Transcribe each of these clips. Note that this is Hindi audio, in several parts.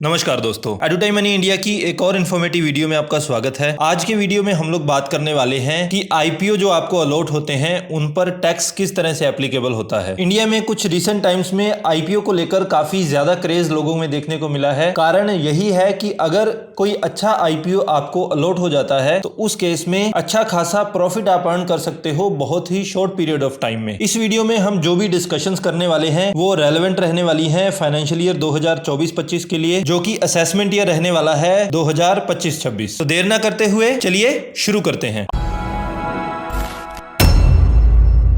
नमस्कार दोस्तों, एडुटाइम मनी इंडिया की एक और इन्फॉर्मेटिव वीडियो में आपका स्वागत है। आज के वीडियो में हम लोग बात करने वाले हैं कि आईपीओ जो आपको अलॉट होते हैं उन पर टैक्स किस तरह से एप्लीकेबल होता है। इंडिया में कुछ रिसेंट टाइम्स में आईपीओ को लेकर काफी ज्यादा क्रेज लोगों में देखने को मिला है। कारण यही है कि अगर कोई अच्छा आईपीओ आपको अलॉट हो जाता है तो उस केस में अच्छा खासा प्रॉफिट आप अर्न कर सकते हो बहुत ही शॉर्ट पीरियड ऑफ टाइम में। इस वीडियो में हम जो भी डिस्कशंस करने वाले हैं वो रेलेवेंट रहने वाली है फाइनेंशियल ईयर 2024-25 के लिए, जो कि असेसमेंट ईयर रहने वाला है 2025-26। तो देर ना करते हुए चलिए शुरू करते हैं।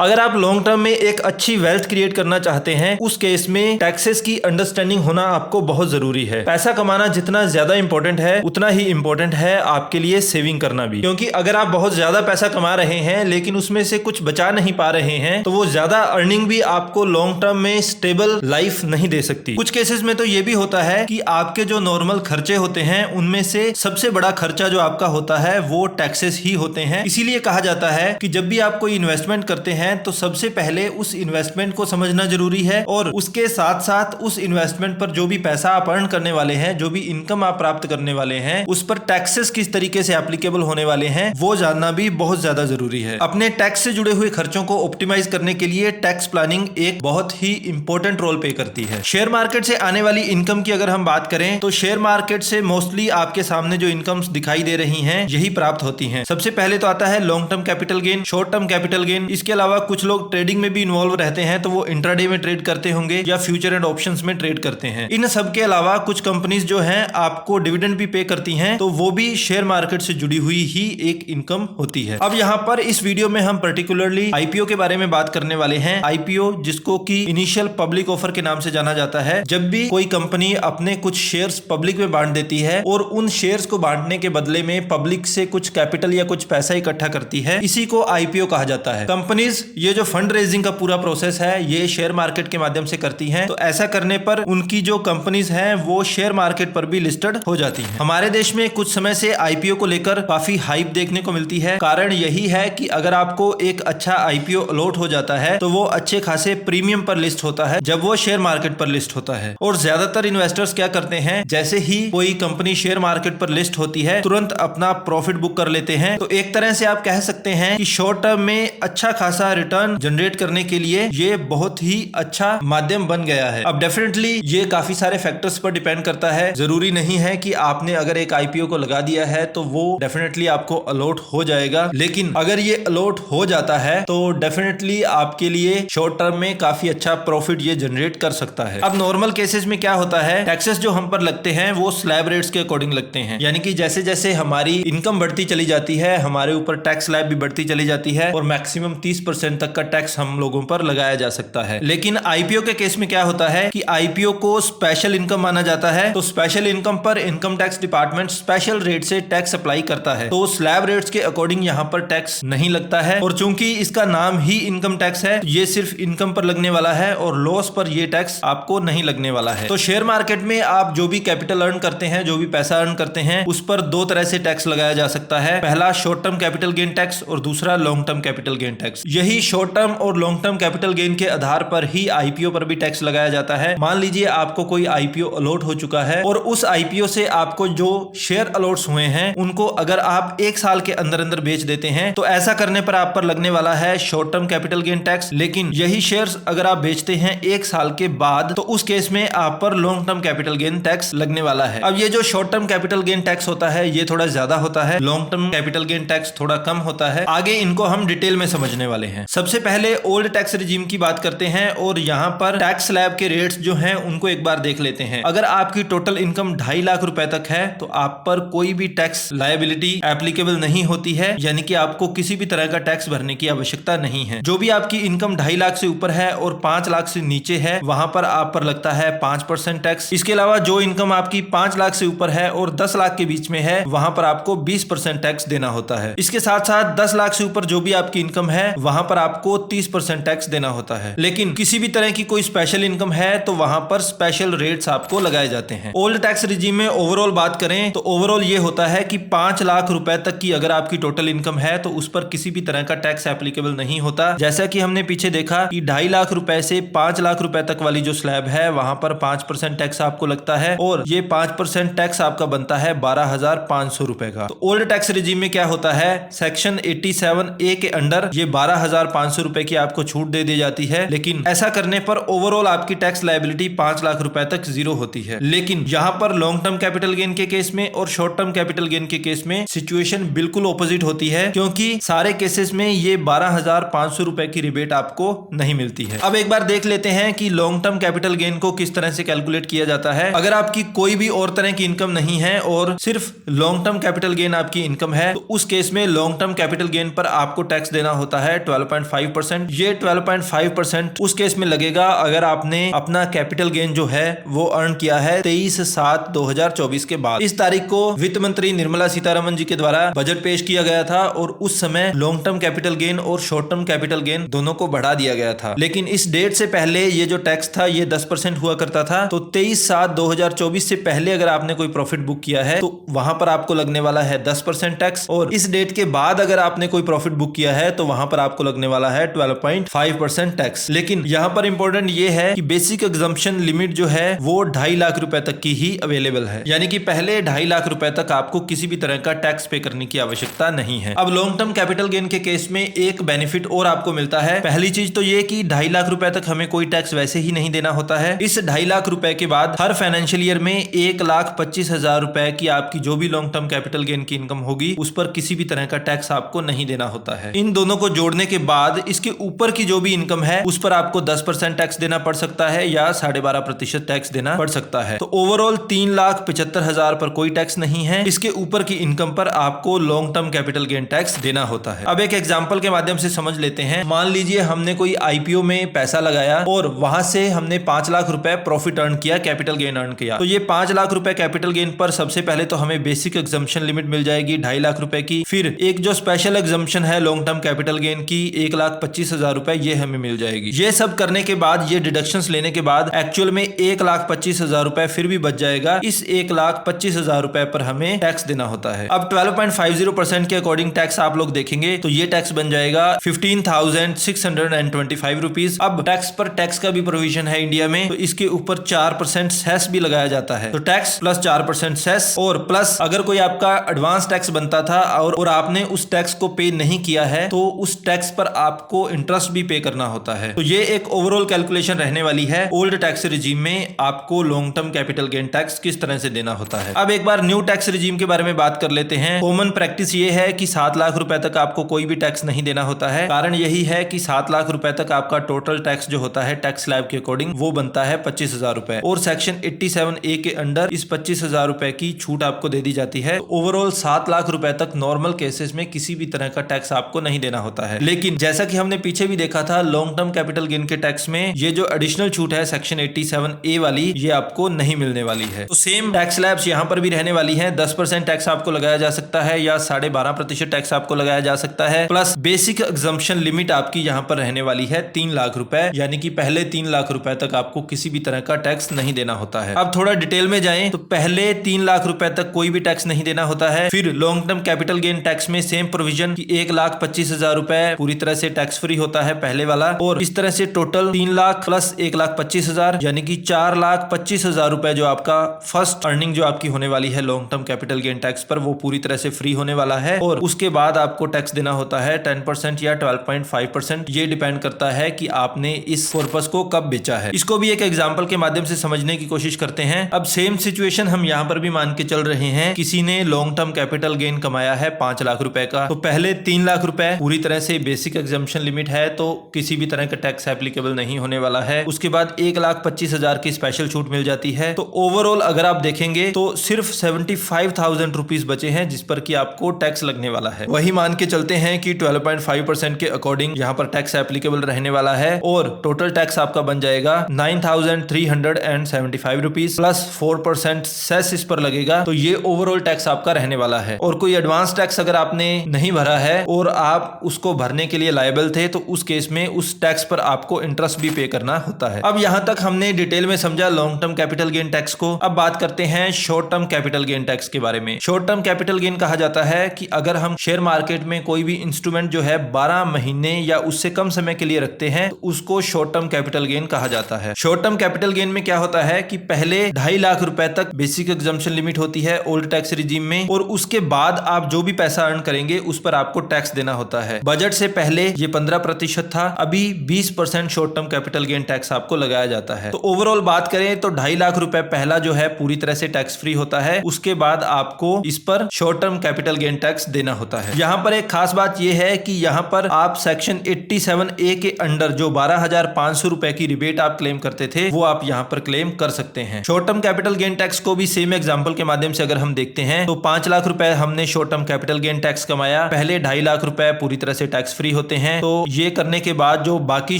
अगर आप लॉन्ग टर्म में एक अच्छी वेल्थ क्रिएट करना चाहते हैं उस केस में टैक्सेस की अंडरस्टैंडिंग होना आपको बहुत जरूरी है। पैसा कमाना जितना ज्यादा इंपॉर्टेंट है उतना ही इंपॉर्टेंट है आपके लिए सेविंग करना भी, क्योंकि अगर आप बहुत ज्यादा पैसा कमा रहे हैं लेकिन उसमें से कुछ बचा नहीं पा रहे हैं तो वो ज्यादा अर्निंग भी आपको लॉन्ग टर्म में स्टेबल लाइफ नहीं दे सकती। कुछ केसेस में तो ये भी होता है कि आपके जो नॉर्मल खर्चे होते हैं उनमें से सबसे बड़ा खर्चा जो आपका होता है वो टैक्सेस ही होते हैं। इसीलिए कहा जाता है कि जब भी आप कोई इन्वेस्टमेंट करते हैं तो सबसे पहले उस इन्वेस्टमेंट को समझना जरूरी है और उसके साथ साथ उस इन्वेस्टमेंट पर जो भी पैसा आप अर्न करने वाले हैं, जो भी इनकम आप प्राप्त करने वाले हैं, उस पर टैक्सेस किस तरीके से एप्लीकेबल होने वाले हैं वो जानना भी बहुत ज्यादा जरूरी है। अपने टैक्स से जुड़े हुए खर्चों को ऑप्टिमाइज करने के लिए टैक्स प्लानिंग एक बहुत ही इंपॉर्टेंट रोल प्ले करती है। शेयर मार्केट से आने वाली इनकम की अगर हम बात करें तो शेयर मार्केट से मोस्टली आपके सामने जो इनकम्स दिखाई दे रही हैं यही प्राप्त होती हैं। सबसे पहले तो आता है long term capital gain, short term capital gain. इसके अलावा कुछ लोग ट्रेडिंग में भी इन्वॉल्व रहते हैं तो वो इंट्राडे में ट्रेड करते होंगे या फ्यूचर एंड ऑप्शंस में ट्रेड करते हैं। इन सब के अलावा कुछ कंपनीज जो हैं आपको डिविडेंड भी पे करती हैं तो वो भी शेयर मार्केट से जुड़ी हुई ही एक इनकम होती है। अब यहाँ पर इस वीडियो में हम पर्टिकुलरली आईपीओ के बारे में बात करने वाले हैं। आईपीओ जिसको कि इनिशियल पब्लिक ऑफर के नाम से जाना जाता है। जब भी कोई कंपनी अपने कुछ शेयर्स पब्लिक में बांट देती है और उन शेयर्स को बांटने के बदले में पब्लिक से कुछ कैपिटल या कुछ पैसा इकट्ठा करती है, इसी को आईपीओ कहा जाता है। कंपनीज ये जो फंड रेजिंग का पूरा प्रोसेस है ये शेयर मार्केट के माध्यम से करती हैं। तो ऐसा करने पर उनकी जो कंपनीज हैं वो शेयर मार्केट पर भी लिस्टेड हो जाती हैं। हमारे देश में कुछ समय से आईपीओ को लेकर काफी हाइप देखने को मिलती है। कारण यही है कि अगर आपको एक अच्छा आईपीओ अलॉट हो जाता है तो वो अच्छे खासे प्रीमियम पर लिस्ट होता है जब वो शेयर मार्केट पर लिस्ट होता है। और ज्यादातर इन्वेस्टर्स क्या करते हैं, जैसे ही कोई कंपनी शेयर मार्केट पर लिस्ट होती है तुरंत अपना प्रॉफिट बुक कर लेते हैं। तो एक तरह से आप कह सकते हैं कि शॉर्ट टर्म में अच्छा खासा रिटर्न जनरेट करने के लिए ये बहुत ही अच्छा माध्यम बन गया है। अब डेफिनेटली ये काफी सारे फैक्टर्स पर डिपेंड करता है। जरूरी नहीं है कि आपने अगर एक आईपीओ को लगा दिया है तो वो डेफिनेटली आपको अलॉट हो जाएगा, लेकिन अगर ये अलॉट हो जाता है तो डेफिनेटली आपके लिए शॉर्ट टर्म में काफी अच्छा प्रॉफिट ये जनरेट कर सकता है। अब नॉर्मल केसेस में क्या होता है, टैक्सेस जो हम पर लगते हैं वो स्लैब रेट्स के अकॉर्डिंग लगते हैं। यानी कि जैसे जैसे हमारी इनकम बढ़ती चली जाती है हमारे ऊपर टैक्स स्लैब भी बढ़ती चली जाती है और मैक्सिमम 30% तक का टैक्स हम लोगों पर लगाया जा सकता है। लेकिन आईपीओ के केस में क्या होता है कि आईपीओ को स्पेशल इनकम माना जाता है। तो स्पेशल इनकम पर income tax department special rate से टैक्स अप्लाई करता है। तो स्लैब रेट्स के अकॉर्डिंग यहाँ पर टैक्स नहीं लगता है और चूंकि इसका नाम ही इनकम टैक्स है ये सिर्फ इनकम पर लगने वाला है और लॉस पर ये टैक्स आपको नहीं लगने वाला है। तो शेयर मार्केट में आप जो भी कैपिटल अर्न करते हैं, जो भी पैसा अर्न करते हैं, उस पर दो तरह से टैक्स लगाया जा सकता है। पहला short term capital gain tax और दूसरा long term capital gain tax. यही शॉर्ट टर्म और लॉन्ग टर्म कैपिटल गेन के आधार पर ही आईपीओ पर भी टैक्स लगाया जाता है। मान लीजिए आपको कोई आईपीओ अलॉट हो चुका है और उस आईपीओ से आपको जो शेयर अलॉट्स हुए हैं उनको अगर आप एक साल के अंदर अंदर बेच देते हैं तो ऐसा करने पर आप पर लगने वाला है short term capital gain tax. लेकिन यही शेयर्स अगर आप बेचते हैं एक साल के बाद तो उस केस में आप पर long term capital gain tax लगने वाला है। अब ये जो short term capital gain tax होता है ये थोड़ा ज्यादा होता है, long term capital gain tax थोड़ा कम होता है। आगे इनको हम डिटेल में समझने वाले हैं। सबसे पहले ओल्ड टैक्स रिजीम की बात करते हैं और यहाँ पर टैक्स स्लैब के रेट्स जो हैं उनको एक बार देख लेते हैं। अगर आपकी टोटल इनकम 2.5 लाख रुपए तक है तो आप पर कोई भी टैक्स लायबिलिटी एप्लीकेबल नहीं होती है, यानी कि आपको किसी भी तरह का टैक्स भरने की आवश्यकता नहीं है। जो भी आपकी इनकम 2.5 लाख से ऊपर है और 5 लाख से नीचे है वहां पर आप पर लगता है 5% टैक्स। इसके अलावा जो इनकम आपकी 5 लाख से ऊपर है और 10 लाख के बीच में है वहां पर आपको 20% टैक्स देना होता है। इसके साथ साथ 10 लाख से ऊपर जो भी आपकी इनकम है वहां पर आपको 30% टैक्स देना होता है। लेकिन किसी भी तरह की कोई स्पेशल इनकम है तो वहां पर स्पेशल रेट्स आपको लगाए जाते हैं। ओल्ड टैक्स रिजीम में ओवरऑल बात करें तो ओवरऑल ये होता है कि 5 लाख रुपए तक की अगर आपकी टोटल इनकम है तो उस पर किसी भी तरह का टैक्स एप्लीकेबल नहीं होता। जैसा कि हमने पीछे देखा कि 2.5 लाख रुपए से 5 लाख रुपए तक वाली जो स्लैब है वहां पर 5% टैक्स आपको लगता है और ये 5% टैक्स आपका बनता है 12,500 रुपए का। तो ओल्ड टैक्स रिजीम में क्या होता है, सेक्शन 87A के अंडर ये 12,500 रुपए की आपको छूट दे दी जाती है। लेकिन ऐसा करने पर ओवरऑल आपकी टैक्स लायबिलिटी 5 लाख रुपए तक जीरो होती है। लेकिन यहां पर लॉन्ग टर्म कैपिटल गेन के केस में और शॉर्ट टर्म कैपिटल गेन के केस में सिचुएशन बिल्कुल ऑपोजिट होती है, क्योंकि सारे केसेस में ये 12,500 रुपए की रिबेट आपको नहीं मिलती है। अब एक बार देख लेते हैं कि लॉन्ग टर्म कैपिटल गेन को किस तरह से कैलकुलेट किया जाता है। अगर आपकी कोई भी और तरह की इनकम नहीं है और सिर्फ लॉन्ग टर्म कैपिटल गेन आपकी इनकम है तो उस केस में लॉन्ग टर्म कैपिटल गेन पर आपको टैक्स देना होता है 12.5%। ये 12.5% उस केस में लगेगा अगर आपने अपना कैपिटल गेन जो है वो अर्न किया है 23/7/2024 के बाद। इस तारीख को वित्त मंत्री निर्मला सीतारमन जी के द्वारा बजट पेश किया गया था और उस समय लॉन्ग टर्म कैपिटल गेन और शॉर्ट टर्म कैपिटल गेन दोनों को बढ़ा दिया गया था। लेकिन इस डेट से पहले ये जो टैक्स था ये 10% हुआ करता था। तो 23/7/2024 से पहले अगर आपने कोई प्रॉफिट बुक किया है तो वहां पर आपको लगने वाला है 10% टैक्स, और इस डेट के बाद अगर आपने कोई प्रॉफिट बुक किया है तो वहां पर आपको लगने वाला है 12.5% टैक्स। लेकिन यहां पर इंपॉर्टेंट ये है कि बेसिक एग्जम्पशन लिमिट जो है वो 2.5 लाख रुपए तक की ही अवेलेबल है, यानी कि पहले 2.5 लाख रुपए तक आपको किसी भी तरह का टैक्स पे करने की आवश्यकता नहीं है। अब लॉन्ग टर्म कैपिटल गेन के केस में एक बेनिफिट और आपको मिलता है। पहली चीज तो ये कि 2.5 लाख रुपए तक हमें कोई टैक्स वैसे ही नहीं देना होता है। इस 2.5 लाख रुपए के बाद हर फाइनेंशियल ईयर में 1,25,000 रुपए की आपकी जो भी लॉन्ग टर्म कैपिटल गेन की इनकम होगी उस पर किसी भी तरह का टैक्स आपको नहीं देना होता है। इन दोनों को जोड़ने के बाद इसके ऊपर की जो भी इनकम है उस पर आपको 10% टैक्स देना पड़ सकता है या 12.5% टैक्स देना पड़ सकता है। तो ओवरऑल 3,75,000 पर कोई टैक्स नहीं है। इसके ऊपर की इनकम पर आपको long term capital gain tax देना होता है। अब एक एग्जांपल के माध्यम से समझ लेते हैं। मान लीजिए हमने कोई आईपीओ में पैसा लगाया और वहां से हमने 5 लाख रुपए प्रॉफिट अर्न किया, कैपिटल गेन अर्न किया। तो ये 5 लाख रुपए कैपिटल गेन पर सबसे पहले तो हमें बेसिक एग्जम्पशन लिमिट मिल जाएगी 2.5 लाख रुपए की। फिर एक जो स्पेशल एग्जम्पशन है लॉन्ग टर्म कैपिटल गेन की 1,25,000 रुपए ये हमें मिल जाएगी। ये सब करने के बाद ये डिडक्शंस लेने के बाद एक्चुअल में 1,25,000 रुपए फिर भी बच जाएगा। इस 1,25,000 रुपए पर हमें टैक्स देना होता है। अब 12.50% के अकॉर्डिंग टैक्स आप लोग देखेंगे तो ये टैक्स बन जाएगा 15,625 रुपीज। अब टैक्स पर टैक्स का भी प्रोविजन है इंडिया में, तो इसके ऊपर 4% सेस भी लगाया जाता है। तो टैक्स प्लस 4% सेस और प्लस अगर कोई आपका एडवांस टैक्स बनता था और आपने उस टैक्स को पे नहीं किया है तो उस टैक्स पर आपको इंटरेस्ट भी पे करना होता है। तो ये एक ओवरऑल कैलकुलेशन रहने वाली है ओल्ड टैक्स रिजीम में आपको long term capital gain tax किस तरह से देना होता है। अब एक बार न्यू टैक्स रिजीम के बारे में बात कर लेते हैं। कॉमन प्रैक्टिस ये है कि 7 लाख रुपए तक आपको कोई भी टैक्स नहीं देना होता है। कारण यही है कि 7 लाख रुपए तक आपका टोटल टैक्स जो होता है टैक्स स्लैब के अकॉर्डिंग वो बनता है 25,000 रुपए, और सेक्शन 87A के अंडर इस 25,000 रुपए की छूट आपको दे दी जाती है। ओवरऑल 7 लाख रुपए तक नॉर्मल केसेस में किसी भी तरह का टैक्स आपको नहीं देना होता है। लेकिन जैसा कि हमने पीछे भी देखा था लॉन्ग टर्म कैपिटल गेन के टैक्स में ये जो एडिशनल छूट है सेक्शन 87A वाली ये आपको नहीं मिलने वाली है। तो सेम टैक्स स्लैब्स यहाँ पर भी रहने वाली है। 10% टैक्स आपको लगाया जा सकता है या 12.5% टैक्स आपको लगाया जा सकता है, प्लस बेसिक एग्जम्पशन लिमिट आपकी यहाँ पर रहने वाली है 3 लाख रुपए, यानी कि पहले 3 लाख रुपए तक आपको किसी भी तरह का टैक्स नहीं देना होता है। अब थोड़ा डिटेल में जाएं तो पहले 3 लाख रुपए तक कोई भी टैक्स नहीं देना होता है। फिर long term capital gain tax में सेम प्रोविजन की 1,25,000 रुपए पूरी तरह से टैक्स फ्री होता है पहले वाला, और इस तरह से टोटल 3 लाख प्लस 1,25,000 यानी कि 4,25,000 रुपए जो आपका फर्स्ट अर्निंग जो आपकी होने वाली है long term capital gain tax पर वो पूरी तरह से फ्री होने वाला है। और उसके बाद आपको टैक्स देना होता है 10% या 12.5%। ये डिपेंड करता है कि आपने इस पर्पस को कब बेचा है। इसको भी एक एग्जांपल के माध्यम से समझने की कोशिश करते हैं। अब सेम सिचुएशन हम यहाँ पर भी मान के चल रहे हैं। किसी ने लॉन्ग टर्म कैपिटल गेन कमाया है 5 लाख रुपए का, तो पहले 3 लाख रुपए पूरी तरह से बेसिक एग्जम्पशन लिमिट है तो किसी भी तरह का टैक्स एप्लीकेबल नहीं होने वाला है। उसके बाद 1,25,000 की स्पेशल छूट मिल जाती है। तो ओवरऑल अगर आप देखेंगे तो सिर्फ 75,000 रुपीज बचे हैं जिस पर कि आपको टैक्स लगने वाला है। वही मान के चलते हैं कि 12.5% के अकॉर्डिंग यहाँ पर टैक्स एप्लीकेबल रहने वाला है और टोटल टैक्स आपका बन जाएगा 9,375 रुपीज प्लस 4% सेस इस पर लगेगा। तो ये ओवरऑल टैक्स आपका रहने वाला है। और कोई एडवांस टैक्स अगर आपने नहीं भरा है और आप उसको भरने के के लिए लायबल थे तो उस केस में उस टैक्स पर आपको इंटरेस्ट भी पे करना होता है। अब यहां तक हमने डिटेल में समझा long term capital gain tax को। अब बात करते हैं short term capital gain tax के बारे में। शॉर्ट टर्म कैपिटल गेन कहा जाता है कि अगर हम शेयर मार्केट में कोई भी इंस्ट्रूमेंट जो है 12 महीने या उससे कम समय के लिए रखते हैं तो उसको शॉर्ट टर्म कैपिटल गेन कहा जाता है। शॉर्ट टर्म कैपिटल गेन में क्या होता है कि पहले 2.5 लाख रुपए तक बेसिक एग्जम्पशन लिमिट होती है ओल्ड टैक्स रिजीम में, और उसके बाद आप जो भी पैसा अर्न करेंगे उस पर आपको टैक्स देना होता है। बजट से पहले ये 15% था, अभी 20% short term capital gain tax आपको लगाया जाता है। तो ओवरऑल बात करें तो 2.5 लाख रुपए पहला जो है पूरी तरह से टैक्स फ्री होता है, उसके बाद आपको इस पर short term capital gain tax देना होता है। यहाँ पर एक खास बात यह है कि यहाँ पर आप सेक्शन 87A के अंडर जो 12,500 रुपए की रिबेट आप क्लेम करते थे वो आप यहाँ पर क्लेम कर सकते हैं। Short term capital gain tax को भी सेम एग्जांपल के माध्यम से अगर हम देखते हैं तो 5 लाख रुपए हमने short term capital gain tax कमाया, पहले 2.5 लाख रुपए पूरी तरह से टैक्स फ्री होते हैं। तो ये करने के बाद जो बाकी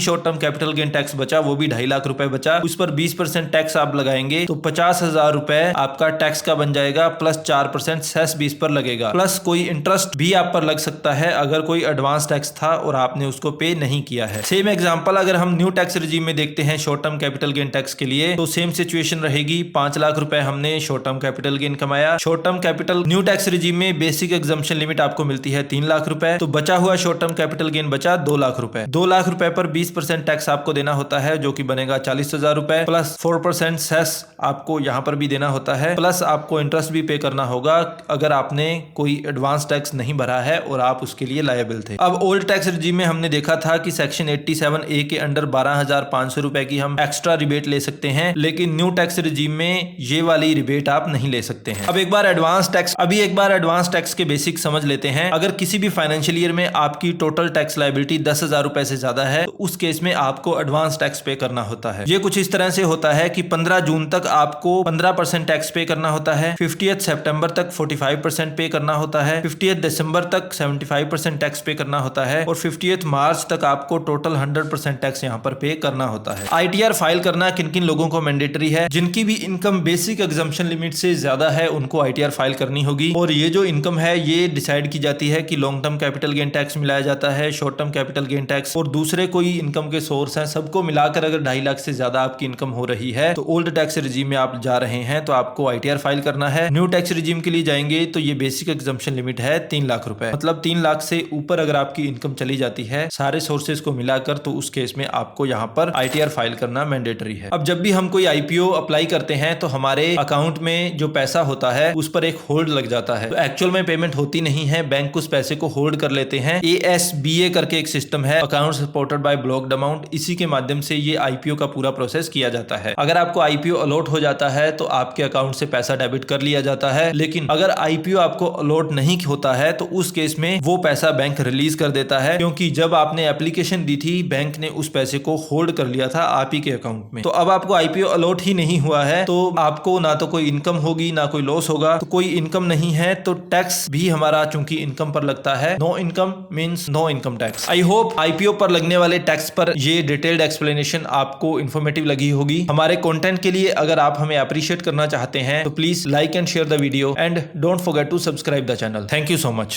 short term capital gain tax बचा वो भी 2.5 लाख रुपए बचा, उस पर 20% टैक्स आप लगाएंगे तो 50,000 रुपए आपका टैक्स का बन जाएगा, प्लस 4% सेस भी इस पर लगेगा, प्लस कोई इंटरेस्ट भी आप पर लग सकता है अगर कोई एडवांस टैक्स था और आपने उसको पे नहीं किया है। सेम एग्जांपल अगर हम न्यू टैक्स रिजीम में देखते हैं short term capital gain tax के लिए तो सेम सिचुएशन रहेगी। 5 लाख रुपए हमने शॉर्ट टर्म कैपिटल गेन कमाया, short term capital new tax regime में बेसिक एग्जम्पशन लिमिट आपको मिलती है 3 लाख रुपए, तो बचा हुआ शॉर्ट टर्म कैपिटल गेन बचा 2 लाख रुपए। 2 लाख रुपए पर 20% टैक्स आपको देना होता है जो कि बनेगा 40,000 रुपए, प्लस 4% सेस आपको यहाँ पर भी देना होता है, प्लस आपको इंटरेस्ट भी पे करना होगा अगर आपने कोई एडवांस टैक्स नहीं भरा है और आप उसके लिए लायबल थे। अब ओल्ड टैक्स रिजीम में हमने देखा था कि सेक्शन 87A के अंडर 12,500 रुपए की हम एक्स्ट्रा रिबेट ले सकते हैं, लेकिन न्यू टैक्स रिजीम में ये वाली रिबेट आप नहीं ले सकते हैं। अब एक बार एडवांस टैक्स के बेसिक समझ लेते हैं। अगर किसी भी फाइनेंशियल ईयर में आपकी टोटल टैक्स लायबिलिटी 10,000 रुपए से ज्यादा है तो उस केस में आपको एडवांस टैक्स पे करना होता है। ये कुछ इस तरह से होता है कि 15 जून तक आपको 15% टैक्स पे करना होता है, 50th सितंबर तक 45% पे करना होता है, 50th दिसंबर तक 75% टैक्स पे करना होता है और 50th मार्च तक आपको टोटल 100% टैक्स यहाँ पर पे करना होता है। ITR फाइल करना किन किन लोगों को मैंडेटरी है? जिनकी भी इनकम बेसिक एग्जम्पशन लिमिट से ज्यादा है उनको ITR फाइल करनी होगी, और ये जो इनकम है ये डिसाइड की जाती है कि long term capital gain tax मिलाया जाता है, short term capital gain tax और दूसरे कोई इनकम के सोर्स हैं, सबको मिलाकर अगर 2.5 लाख से ज्यादा आपकी इनकम हो रही है तो ओल्ड टैक्स रिजीम में आप जा रहे हैं तो आपको ITR फाइल करना है। न्यू टैक्स रिजीम के लिए जाएंगे तो ये बेसिक एग्जम्पशन लिमिट है 3 लाख रुपए, मतलब 3 लाख से ऊपर अगर आपकी इनकम चली जाती है सारे सोर्सेज को मिलाकर तो उस केस में आपको यहाँ पर ITR फाइल करना मैंडेटरी है। अब जब भी हम कोई IPO अप्लाई करते हैं तो हमारे अकाउंट में जो पैसा होता है उस पर एक होल्ड लग जाता है, तो एक्चुअल में पेमेंट होती नहीं है, बैंक उस पैसे को होल्ड कर लेते हैं। ASBA करके एक सिस्टम है, account supported by blocked amount, इसी के माध्यम से ये IPO का पूरा प्रोसेस किया जाता है। अगर आपको IPO अलॉट हो जाता है तो आपके अकाउंट से पैसा डेबिट कर लिया जाता है, लेकिन अगर IPO आपको अलॉट नहीं होता है तो उस केस में वो पैसा बैंक रिलीज कर देता है, क्योंकि जब आपने एप्लीकेशन दी थी बैंक ने उस पैसे को होल्ड कर लिया था आप ही के अकाउंट में। तो अब आपको IPO अलॉट ही नहीं हुआ है तो आपको ना तो कोई इनकम होगी ना कोई लॉस होगा। तो कोई इनकम नहीं है तो टैक्स भी हमारा चूंकि इनकम पर लगता है, no income means no income tax. I hope IPO पर लगने वाले टैक्स पर ये डिटेल्ड एक्सप्लेनेशन आपको इन्फॉर्मेटिव लगी होगी। हमारे कंटेंट के लिए अगर आप हमें अप्रिशिएट करना चाहते हैं तो please like and share the video and don't forget to subscribe the channel. Thank you so much.